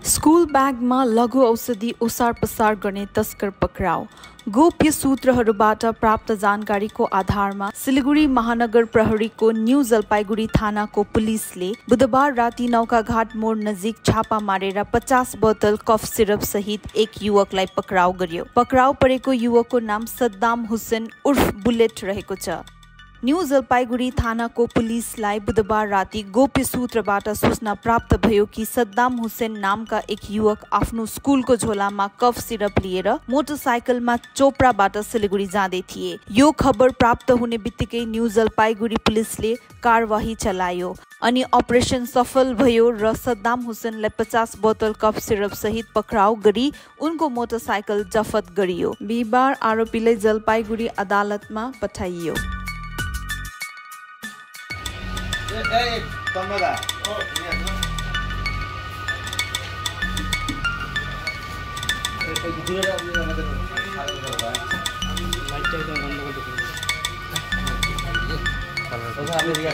School ब्यागमा लघु औषधि ओसार पसार गर्ने तस्कर पक्राउ। गोप्य सूत्रहरूबाट प्राप्त जानकारीको आधारमा सिलिगुडी महानगर प्रहरीको न्यू जलपाइगुडी थानाको पुलिसले बुधबार राति नौकाघाट मोड नजिक छापा मारेर 50 बोतल कफ सिरप सहित एक युवकलाई पक्राउ गर्यो। पक्राउ परेको युवकको नाम सद्दाम हुसेन उर्फ बुलेट रहेको छ। न्यू जलपाइगुडी थानाको पुलिसलाई बुधबार राति गोप्य सूत्रबाट सूचना प्राप्त भयो कि सद्दाम हुसेन नामका एक युवक आफ्नो स्कुलको झोलामा कफ सिरप लिएर मोटरसाइकलमा चोपडाबाट सिलिगुडी जाँदै थिए। यो खबर प्राप्त हुने बित्तिकै न्यू जलपाइगुडी पुलिसले कारवाही चलायो अनि अपरेसन सफल भयो र सद्दाम हुसेनलाई 50 बोतल कफ सिरप सहित पक्राउ गरी उनको मोटरसाइकल जफत गरियो। बिहीबार आरोपीलाई जलपाइगुडी अदालतमा पठाइयो। খারাপ হয়ে